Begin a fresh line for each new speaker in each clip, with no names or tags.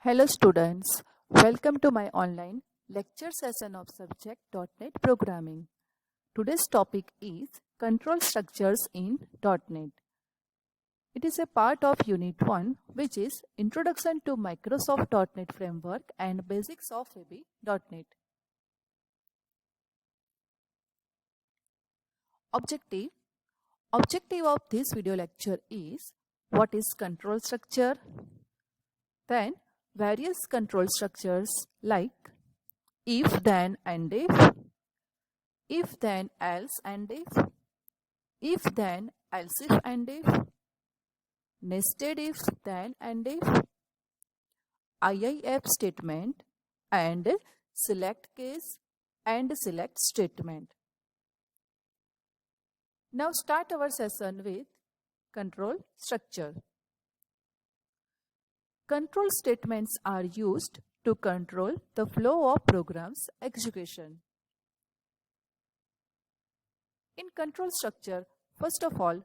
Hello students, welcome to my online lecture session of subject.NET Programming. Today's topic is Control Structures in .NET. It is a part of Unit 1, which is Introduction to Microsoft .NET Framework and Basics of VB.NET. Objective of this video lecture is what is control structure, then various control structures like if, then, and if, then, else, and if, then, else, if, and if, nested if, then, and if, IIF statement, and select case and select statement. Now start our session with control structure. Control statements are used to control the flow of programs execution. In control structure, first of all,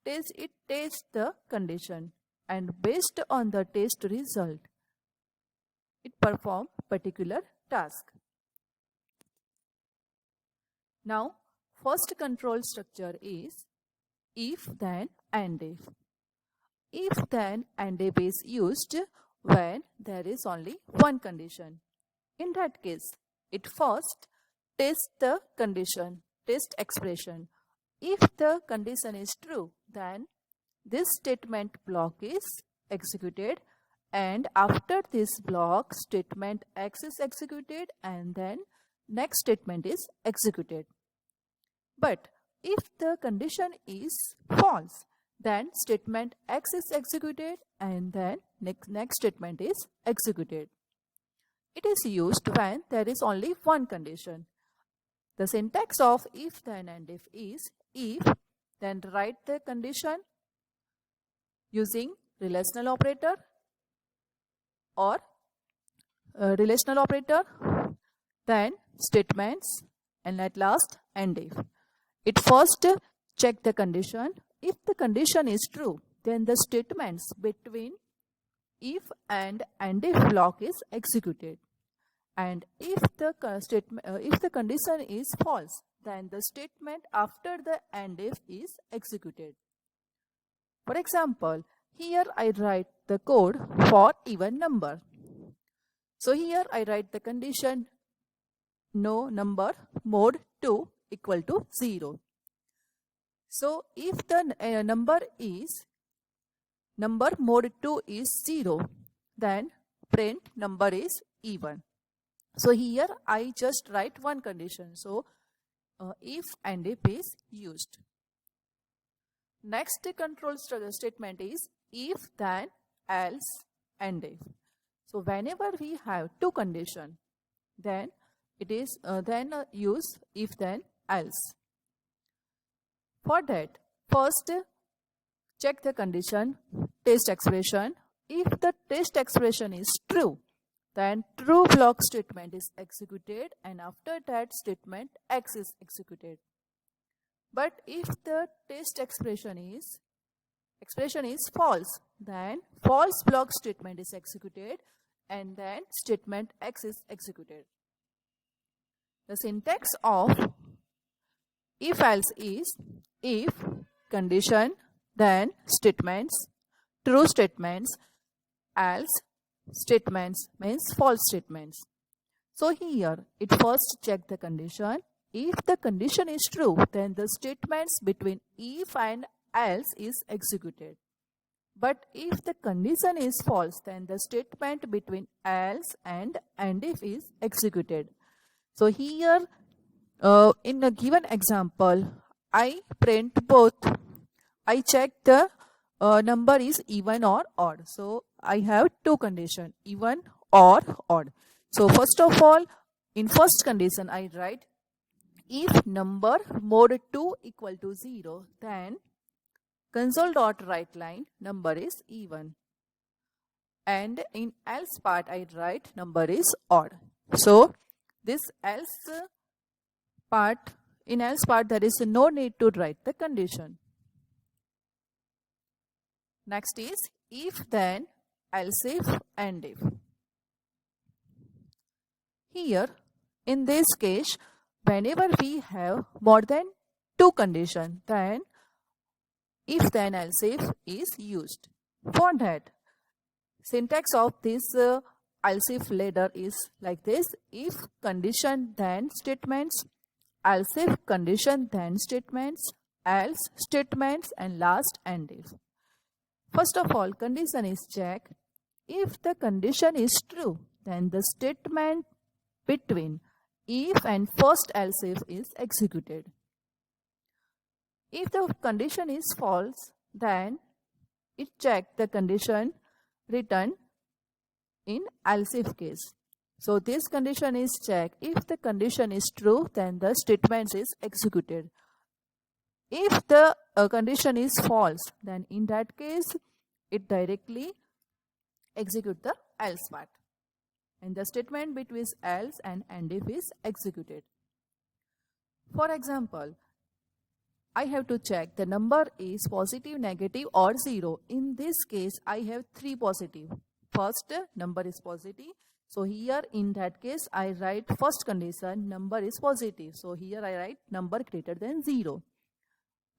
it tests the condition, and based on the test result, it performs particular task. Now, first control structure is if, then, and if. If, then, and if is used when there is only one condition. In that case, it first tests the condition, test expression. If the condition is true, then this statement block is executed, and after this block, statement X is executed, and then next statement is executed. But if the condition is false, then statement X is executed, and then next statement is executed. It is used when there is only one condition. The syntax of if, then, and if is if, then write the condition using relational operator or relational operator, then statements, and at last and if. It first check the condition. If the condition is true, then the statements between if and if block is executed. And if the condition is false, then the statement after the and if is executed. For example, here I write the code for even number. So here I write the condition no number mode 2 equal to 0. So if the number mode 2 is 0, then print number is even. So here I just write one condition. So if and if is used. Next control statement is if, then, else, and if. So whenever we have two conditions, then it is use if, then, else. For that, first check the condition, test expression. If the test expression is true, then true block statement is executed, and after that statement X is executed. But if the test expression is false, then false block statement is executed, and then statement X is executed. The syntax of if else is if, condition, then statements, true statements, else statements means false statements. So here it first check the condition. If the condition is true, then the statements between if and else is executed. But if the condition is false, then the statement between else and if is executed. So here in a given example, I print both. I check the number is even or odd. So I have two conditions, even or odd. So first of all, in first condition I write if number mode 2 equal to 0, then console.writeLine number is even. And in else part I write number is odd. So this else part, in else part there is no need to write the condition. Next is if, then, else if, and if. Here, in this case, whenever we have more than two conditions, then if then else if is used. For that, syntax of this else if ladder is like this: if condition then statements, else if condition then statements, else statements, and last and if. First of all, condition is checked. If the condition is true, then the statement between if and first else if is executed. If the condition is false, then it checks the condition written in else if case. So this condition is checked. If the condition is true, then the statement is executed. If the condition is false, then in that case, it directly executes the else part. And the statement between else and if is executed. For example, I have to check the number is positive, negative, or 0. In this case, I have 3 positive. First, number is positive. So here in that case, I write first condition, number is positive. So here I write number greater than 0.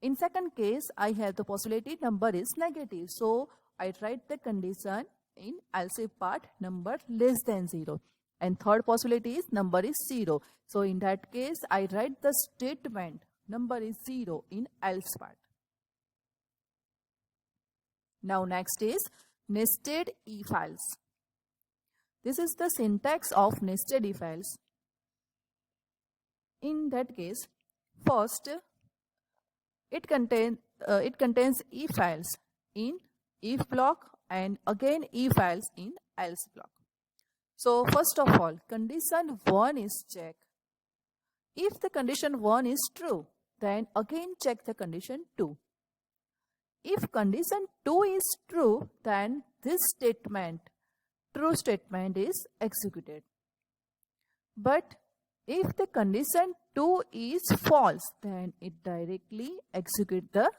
In second case, I have the possibility number is negative. So I write the condition in else if part, number less than 0. And third possibility is number is 0. So in that case, I write the statement number is 0 in else part. Now next is nested if else. This is the syntax of nested if else. In that case, first it contains if else in if block and again if else in else block. So first of all, condition 1 is checked. If the condition 1 is true, then again check the condition 2. If condition 2 is true, then this statement, true statement, is executed. But if the condition 2 is false, then it directly executes the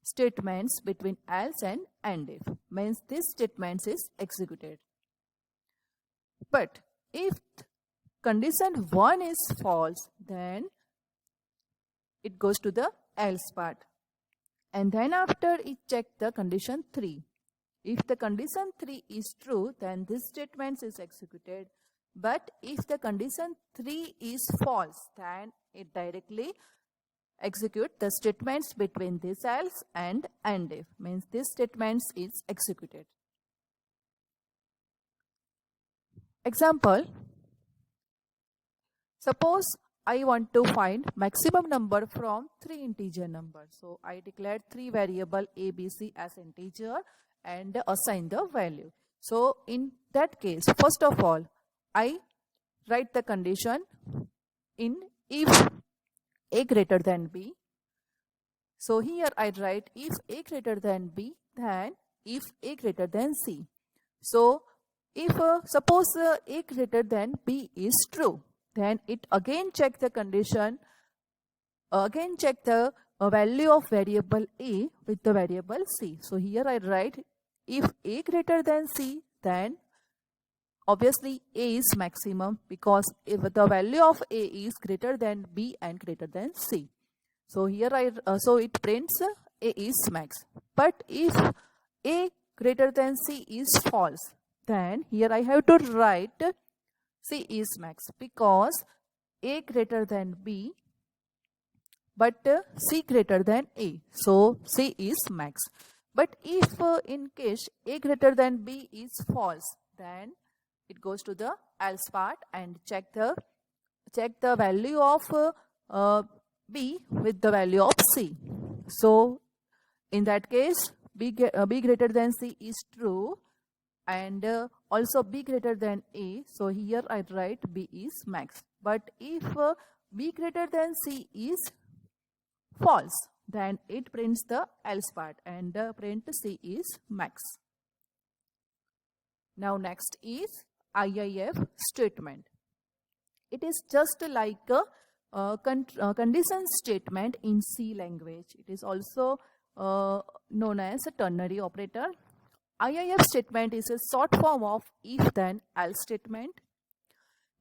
statements between else and if. Means this statement is executed. But if condition 1 is false, then it goes to the else part. And then after it checks the condition 3. If the condition 3 is true, then this statement is executed. But if the condition 3 is false, then it directly executes the statements between this else and if. Means this statement is executed. Example, suppose I want to find maximum number from 3 integer numbers. So I declared 3 variable a, b, c as integer and assign the value. So in that case, first of all, I write the condition in if a greater than b. So here I write if a greater than b, then if a greater than c. So if suppose a greater than b is true, then it again check the condition, again check the value of variable a with the variable c. So here I write if a greater than c, then obviously a is maximum, because if the value of a is greater than b and greater than c. So here so it prints a is max. But if a greater than c is false, then here I have to write c is max, because a greater than b but c greater than a. So c is max. But if in case a greater than b is false, then it goes to the else part and check the value of b with the value of c. So in that case, b greater than c is true, and also b greater than a. So here I write b is max. But if b greater than c is false, then it prints the else part and print c is max. Now next is IIF statement. It is just like a condition statement in C language. It is also known as a ternary operator. IIF statement is a short form of if then else statement.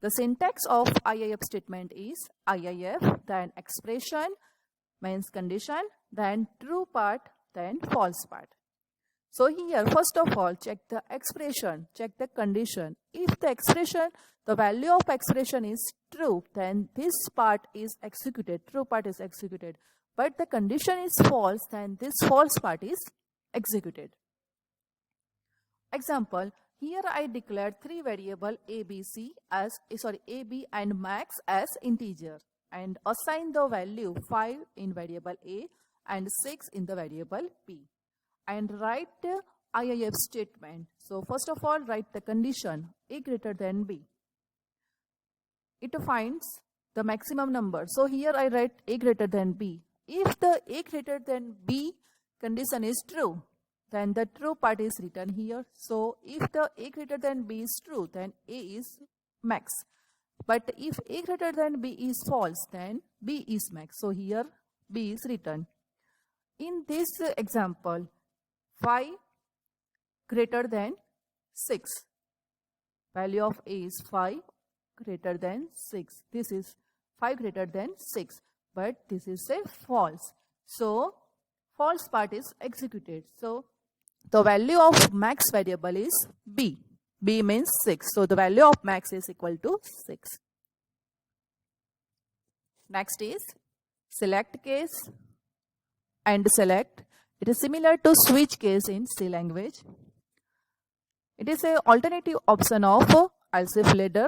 The syntax of IIF statement is IIF, then expression, means condition, then true part, then false part. So here, first of all, check the expression, check the condition. If the expression, the value of expression is true, then this part is executed, true part is executed. But the condition is false, then this false part is executed. Example, here I declared three variable a, b and max as integer and assign the value 5 in variable a and 6 in the variable b. And write the IIF statement. So first of all, write the condition a greater than b. It finds the maximum number. So here I write a greater than b. If the a greater than b condition is true, then the true part is written here. So if the a greater than b is true, then a is max. But if a greater than b is false, then b is max. So here b is written. In this example, 5 greater than 6. Value of a is 5 greater than 6. This is 5 greater than 6. But this is a false. So false part is executed. So the value of max variable is b. b means 6. So the value of max is equal to 6. Next is select case and select. It is similar to switch case in C language. It is an alternative option of else if ladder.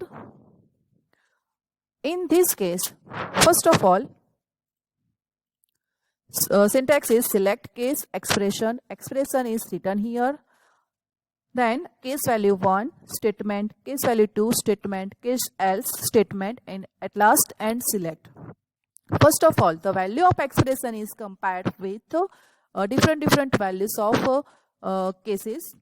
In this case, first of all, syntax is select case expression. Expression is written here. Then case value 1 statement, case value 2 statement, case else statement, and at last and select. First of all, the value of expression is compared with different values of cases,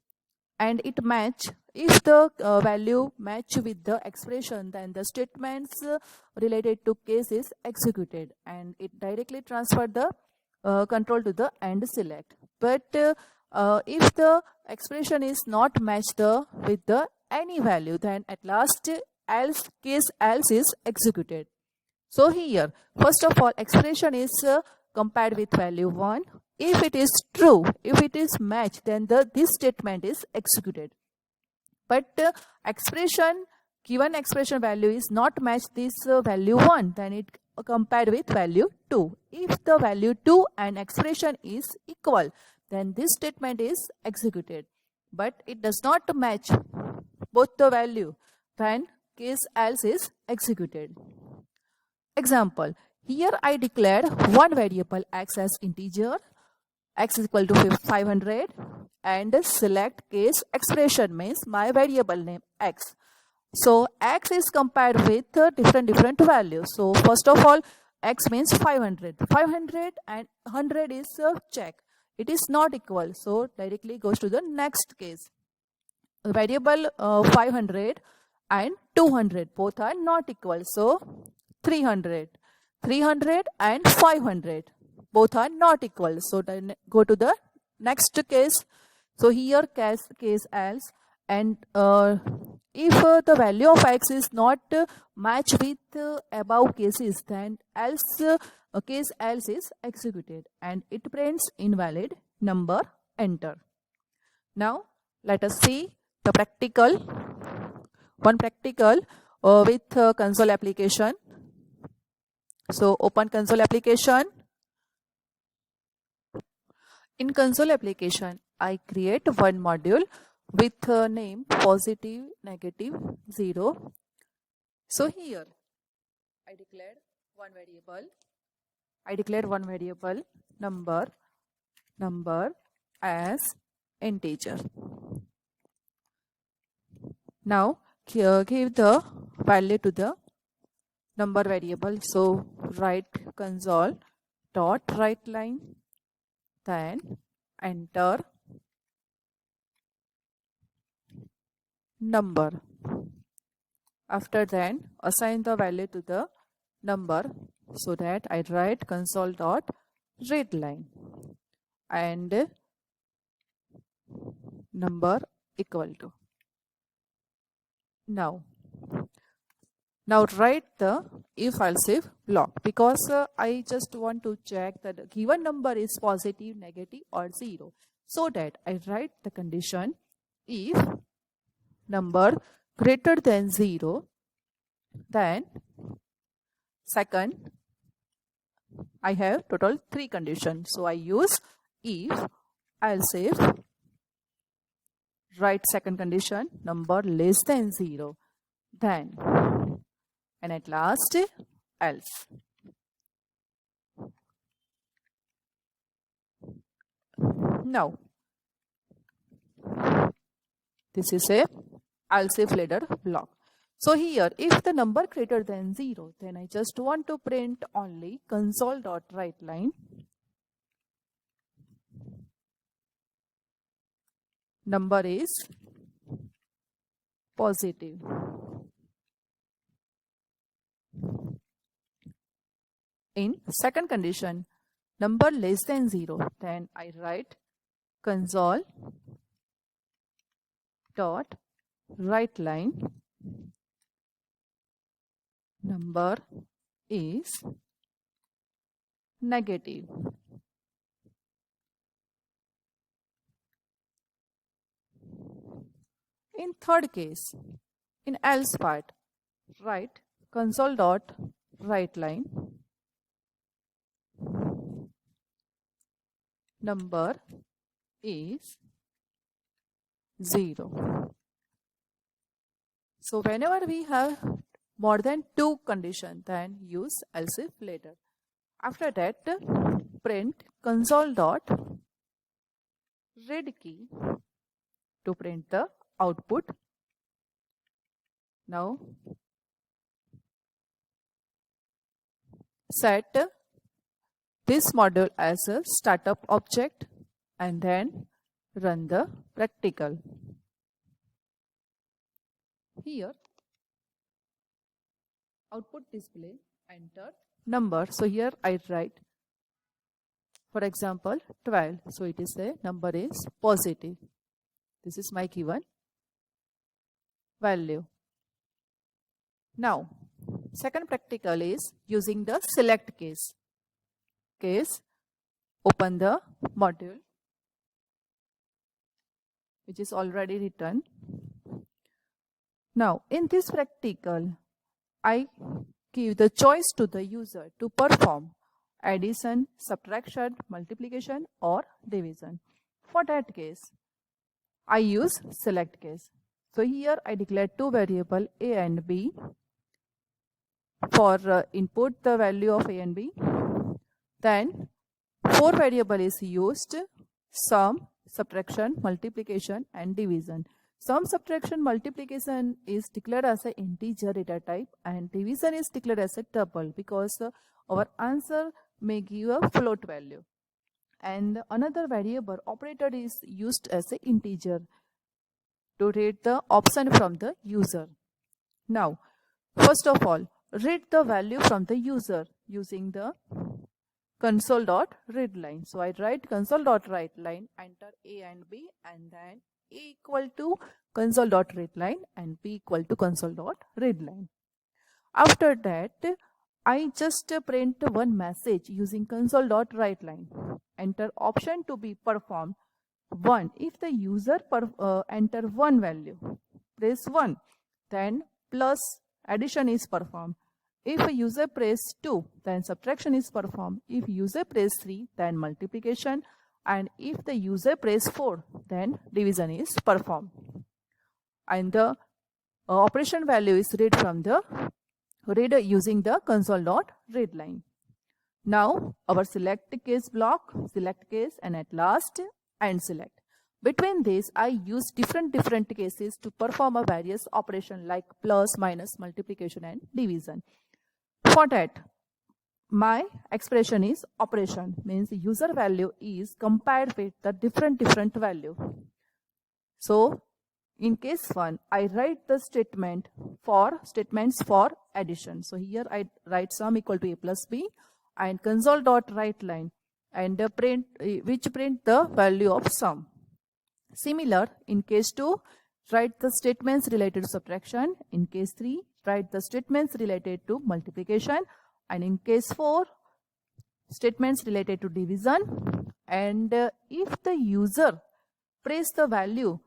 and it match. If the value match with the expression, then the statements related to case is executed and it directly transfer the control to the end select. But if the expression is not matched with the any value, then at last else case else is executed. So here, first of all, expression is compared with value 1. If it is true, if it is matched, then this statement is executed. But expression, given expression value is not matched this value 1, then it compared with value 2. If the value 2 and expression is equal, then this statement is executed. But it does not match both the value, then case else is executed. Example, here I declared one variable x as integer, x is equal to 500, and select case expression means my variable name x. So x is compared with different values. So first of all, x means 500. 500 and 100 is check. It is not equal. So directly goes to the next case. Variable 500 and 200 both are not equal. So 300 and 500 both are not equal. So then go to the next case. So here case else, and if the value of x is not match with above cases, then else case else is executed and it prints invalid number. Enter. Now let us see the practical with console application. So open console application. In console application, I create one module with name positive, negative, 0. So here I declared one variable number as integer. Now give the value to the number variable. So write console dot write line, then enter number. After then assign the value to the number, so that I write console dot read line and number equal to. Now Now write the if else if block, because I just want to check that the given number is positive, negative or 0. So that I write the condition if number greater than 0, then second I have total 3 conditions. So I use if else if, write second condition number less than 0, then, and at last else. Now this is a else if ladder block. So here if the number greater than 0, then I just want to print only console.writeLine number is positive. In second condition, number less than 0, then I write console dot writeLine number is negative. In third case, in else part, write console dot writeLine number is 0. So whenever we have more than 2 conditions, then use else if later. After that, print console dot read key to print the output. Now set this module as a startup object and then run the practical. Here output display enter number. So here I write, for example, 12. So it is a number is positive. This is my given value. Now second practical is using the select case. Open the module which is already written. Now in this practical, I give the choice to the user to perform addition, subtraction, multiplication or division. For that case, I use select case. So here I declare 2 variables a and b. For input the value of a and b, then 4 variable is used: sum, subtraction, multiplication and division. Sum, subtraction, multiplication is declared as an integer data type and division is declared as a tuple, because our answer may give a float value. And another variable operator is used as an integer to read the option from the user. Now, first of all, read the value from the user using the console.readLine. So I write console.writeLine, enter a and b, and then a equal to console.readLine and b equal to console.readLine. After that, I just print one message using console.writeLine. Enter option to be performed 1. If the user enter 1 value, press 1, then plus addition is performed. If a user press 2, then subtraction is performed. If user press 3, then multiplication. And if the user press 4, then division is performed. And the operation value is read from the read using the console.readLine. Now our select case block, select case, and at last and select. Between these, I use different cases to perform a various operation like plus, minus, multiplication and division. For that, my expression is operation, means user value is compared with the different value. So in case 1, I write the statements for addition. So here I write sum equal to a plus b and console.writeLine and which print the value of sum. Similar, in case 2, write the statements related to subtraction. In case 3, write the statements related to multiplication, and in case 4, statements related to division. And if the user press the value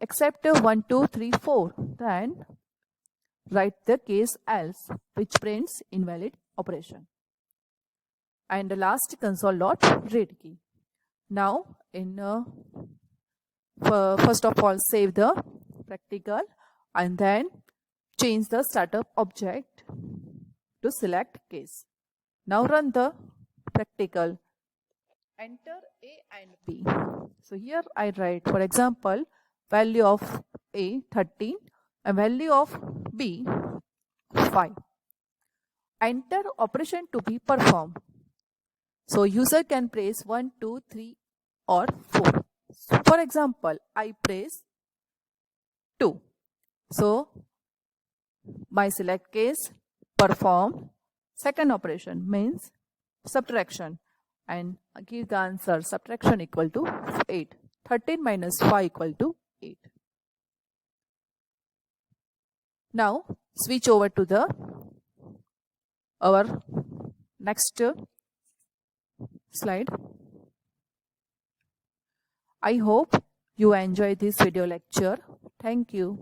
except 1, 2, 3, 4, then write the case else, which prints invalid operation. And the last console.read key. Now in first of all save the practical and then change the startup object to select case. Now run the practical. Enter A and B. So here I write, for example, value of A 13 and value of B 5. Enter operation to be performed. So user can press 1, 2, 3 or 4. So for example, I press 2. So my select case perform second operation means subtraction and give the answer subtraction equal to 8. 13 minus 5 equal to 8. Now switch over to our next slide. I hope you enjoy this video lecture. Thank you.